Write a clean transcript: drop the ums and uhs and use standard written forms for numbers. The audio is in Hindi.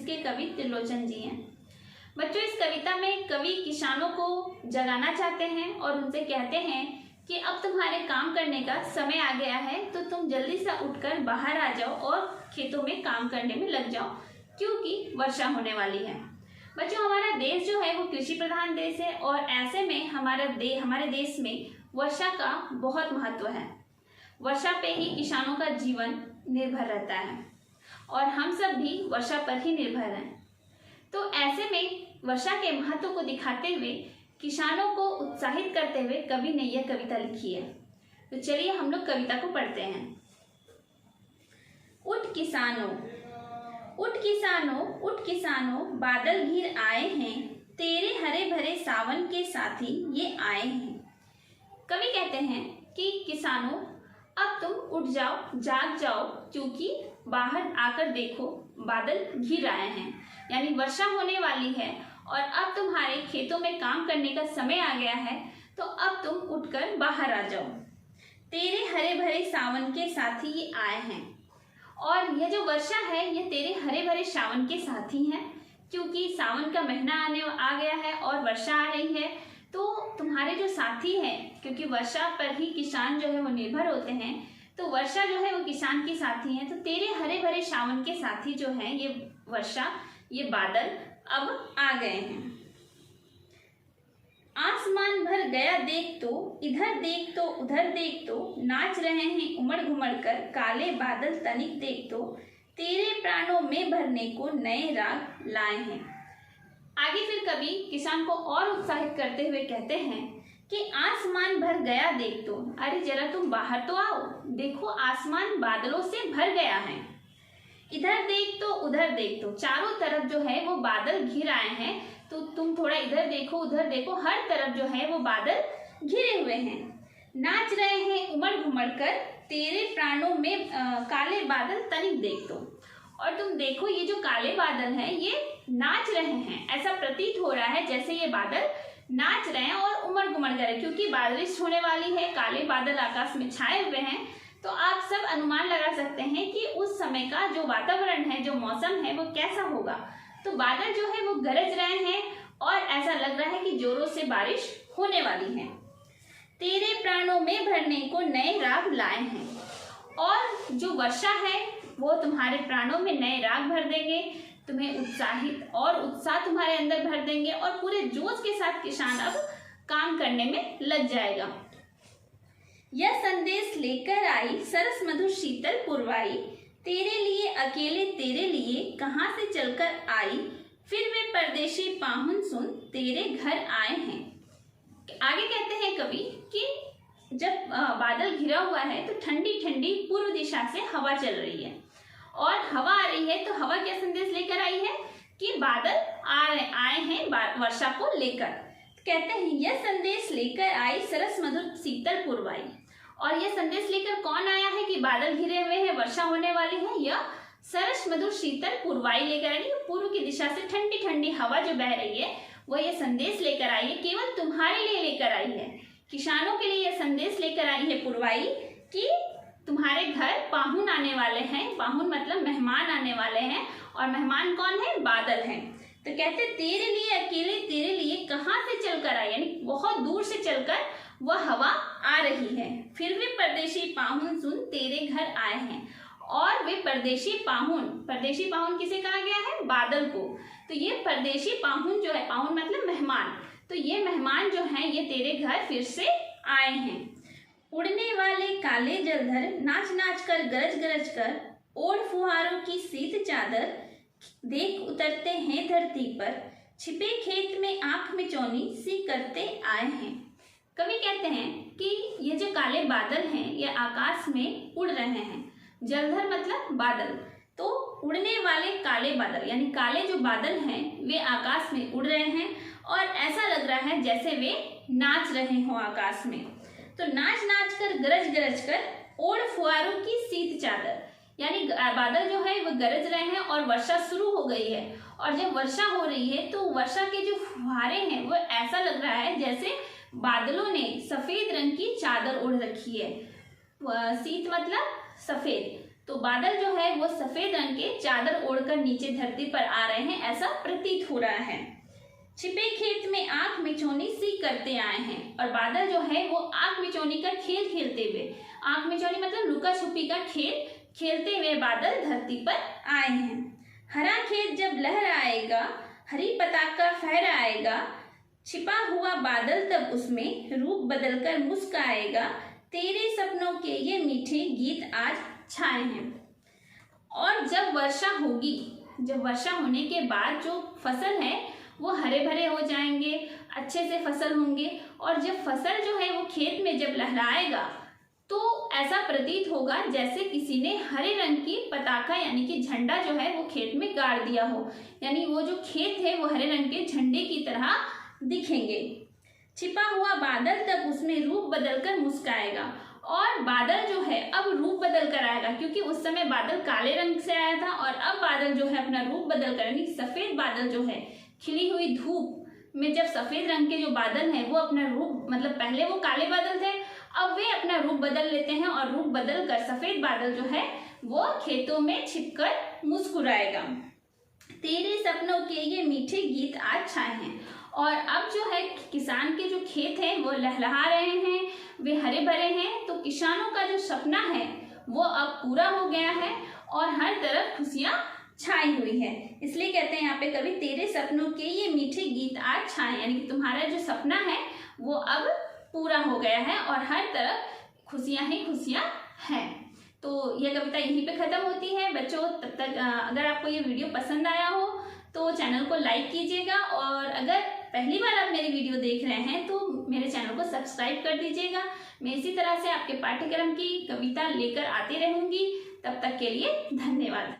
जिसके कवि त्रिलोचन जी हैं। बच्चों, इस कविता में कवि किसानों को जगाना चाहते हैं और उनसे कहते हैं कि अब तुम्हारे काम करने का समय आ गया है, तो तुम जल्दी से उठकर बाहर आ जाओ और खेतों में काम करने में लग जाओ, क्योंकि वर्षा होने वाली है। बच्चों, हमारा देश जो है वो कृषि प्रधान देश है और ऐसे में हमारे देश में वर्षा का बहुत महत्व है। वर्षा पे ही किसानों का जीवन निर्भर रहता है और हम सब भी वर्षा पर ही निर्भर हैं। तो ऐसे में वर्षा के महत्व को दिखाते हुए, किसानों को उत्साहित करते हुए कवि ने यह कविता लिखी है। तो चलिए हम लोग कविता को पढ़ते हैं। उठ किसानों, उठ किसानों, उठ किसानों, बादल घिर आए हैं, तेरे हरे भरे सावन के साथी ये आए हैं। कवि कहते हैं कि किसानों, अब तुम उठ जाओ, जाग जाओ, क्योंकि बाहर आकर देखो बादल घिर आए हैं, यानी वर्षा होने वाली है और अब तुम्हारे खेतों में काम करने का समय आ गया है, तो अब तुम उठकर बाहर आ जाओ। तेरे हरे भरे सावन के साथी ये आए हैं। और यह जो वर्षा है ये तेरे हरे भरे सावन के साथी हैं, क्योंकि सावन का महीना आ गया है और वर्षा आ रही है, तो तुम्हारे जो साथी हैं, क्योंकि वर्षा पर ही किसान जो है वो निर्भर होते हैं, तो वर्षा जो है वो किसान के साथी हैं। तो तेरे हरे भरे सावन के साथी जो हैं ये वर्षा, ये बादल अब आ गए हैं। आसमान भर गया देख तो, इधर देख तो उधर देख तो, नाच रहे हैं उमड़ घुमड़ कर काले बादल तनिक देख तो, तेरे प्राणों में भरने को नए राग लाए हैं। आगे फिर कवि किसान को और उत्साहित करते हुए कहते हैं कि आसमान भर गया देख तो, अरे जरा तुम बाहर तो आओ, देखो आसमान बादलों से भर गया है। इधर देख तो उधर देख तो, चारों तरफ जो है वो बादल घिर आए हैं, तो तुम थोड़ा इधर देखो उधर देखो, हर तरफ जो है वो बादल घिरे हुए हैं। नाच रहे हैं उमड़ घुमड़ कर, तेरे प्राणों में काले बादल तनिक देख तो, और तुम देखो ये जो काले बादल हैं ये नाच रहे हैं। ऐसा प्रतीत हो रहा है जैसे ये बादल नाच रहे हैं और उमड़ घुमड़ कर रहे, क्योंकि बारिश होने वाली है, काले बादल आकाश में छाए हुए हैं, तो आप सब अनुमान लगा सकते हैं कि उस समय का जो वातावरण है, जो मौसम है वो कैसा होगा। तो बादल जो है वो गरज रहे हैं और ऐसा लग रहा है कि जोरों से बारिश होने वाली है। तेरे प्राणों में भरने को नए राग लाए हैं, और जो वर्षा है वो तुम्हारे प्राणों में नए राग भर देंगे, तुम्हें उत्साहित और उत्साह तुम्हारे अंदर भर देंगे और पूरे जोश के साथ किसान अब काम करने में लग जाएगा। यह संदेश लेकर आई सरस मधुर शीतल पुरवाई, तेरे लिए अकेले तेरे लिए कहाँ से चलकर आई, फिर वे परदेशी पाहुन सुन तेरे घर आए हैं। आगे कहते हैं कवि कि जब बादल घिरा हुआ है तो ठंडी ठंडी पूर्व दिशा से हवा चल रही है, और हवा आ रही है, तो हवा क्या संदेश लेकर आई है कि बादल आए हैं वर्षा को लेकर। कहते हैं यह संदेश लेकर आई सरस मधुर शीतल पुरवाई, और यह संदेश लेकर कौन आया है कि बादल घिरे हुए हैं, वर्षा होने वाली है। यह सरस मधुर शीतल पुरवाई लेकर आई, पूर्व की दिशा से ठंडी ठंडी हवा जो बह रही है वह यह संदेश लेकर आई है, केवल तुम्हारे लिए लेकर आई है, किसानों के लिए यह संदेश लेकर आई है पुरवाई कि तुम्हारे घर पाहुन आने वाले हैं। पाहुन मतलब मेहमान आने वाले हैं, और मेहमान कौन है? बादल हैं। तो कहते तेरे लिए अकेले तेरे लिए कहाँ से चलकर आई, यानी बहुत दूर से चलकर वह हवा आ रही है। फिर वे परदेशी पाहुन सुन तेरे घर आए हैं, और वे परदेशी पाहुन किसे कहा गया है? बादल को। तो ये परदेशी पाहुन जो है, पाहुन मतलब मेहमान, तो ये मेहमान जो हैं ये तेरे घर फिर से आए हैं। उड़ने वाले काले जलधर नाच नाच कर गरज गरज कर, ओढ़ फुहारों की शीत चादर, देख उतरते हैं धरती पर, छिपे खेत में आंख में चौनी सी करते आए हैं। कवि कहते हैं कि ये जो काले बादल हैं ये आकाश में उड़ रहे हैं। जलधर मतलब बादल, तो उड़ने वाले काले बादल यानी काले जो बादल हैं वे आकाश में उड़ रहे हैं, और ऐसा लग रहा है जैसे वे नाच रहे हों आकाश में। तो नाच नाच कर गरज गरज कर, ओढ़ फुहारों की शीत चादर, यानी बादल जो है वो गरज रहे हैं और वर्षा शुरू हो गई है, और जब वर्षा हो रही है तो वर्षा के जो फुहारे हैं वो ऐसा लग रहा है जैसे बादलों ने सफेद रंग की चादर ओढ़ रखी है। शीत मतलब सफेद, तो बादल जो है वो सफेद रंग के चादर ओढ़कर नीचे धरती पर आ रहे हैं, ऐसा प्रतीत हो रहा है। छिपे खेत में आंख मिचौनी सी करते आए हैं, और बादल जो है वो आंख मिचौनी का खेल खेलते हुए, आंख मिचौनी मतलब लुका छुपी का खेल खेलते हुए बादल धरती पर आए हैं। हरा खेत जब लहर आएगा, हरी पताका फहराएगा, छिपा हुआ बादल तब उसमें रूप बदलकर मुस्काएगा, तेरे सपनों के ये मीठे गीत आज छाए हैं। और जब वर्षा होगी, जब वर्षा होने के बाद जो फसल है वो हरे भरे हो जाएंगे, अच्छे से फसल होंगे, और जब फसल जो है वो खेत में जब लहराएगा तो ऐसा प्रतीत होगा जैसे किसी ने हरे रंग की पताका यानी कि झंडा जो है वो खेत में गाड़ दिया हो, यानी वो जो खेत है वो हरे रंग के झंडे की तरह दिखेंगे। छिपा हुआ बादल तब उसमें रूप बदलकर मुस्काएगा, और बादल जो है अब रूप बदल कर आएगा, क्योंकि उस समय बादल काले रंग से आया था और अब बादल जो है अपना रूप बदल कर, यानी सफेद बादल जो है खिली हुई धूप में जब सफेद रंग के जो बादल हैं वो अपना रूप, मतलब पहले वो काले बादल थे, अब वे अपना रूप बदल लेते हैं और रूप बदल कर सफेद बादल जो है वो खेतों में छिपकर मुस्कुराएगा। तेरे सपनों के ये मीठे गीत आज छाए हैं। और अब जो है किसान के जो खेत हैं वो लहलहा रहे हैं, वे हरे भरे हैं, तो किसानों का जो सपना है वो अब पूरा हो गया है और हर तरफ खुशियां छाई हुई है। इसलिए कहते हैं यहाँ पे कवि, तेरे सपनों के ये मीठे गीत आज छाए, यानी कि तुम्हारा जो सपना है वो अब पूरा हो गया है और हर तरफ खुशियां ही खुशियां हैं। तो यह कविता यहीं पे खत्म होती है बच्चों। तब तक अगर आपको ये वीडियो पसंद आया हो तो चैनल को लाइक कीजिएगा, और अगर पहली बार आप मेरी वीडियो देख रहे हैं तो मेरे चैनल को सब्सक्राइब कर दीजिएगा। मैं इसी तरह से आपके पाठ्यक्रम की कविता लेकर आती रहूंगी। तब तक के लिए धन्यवाद।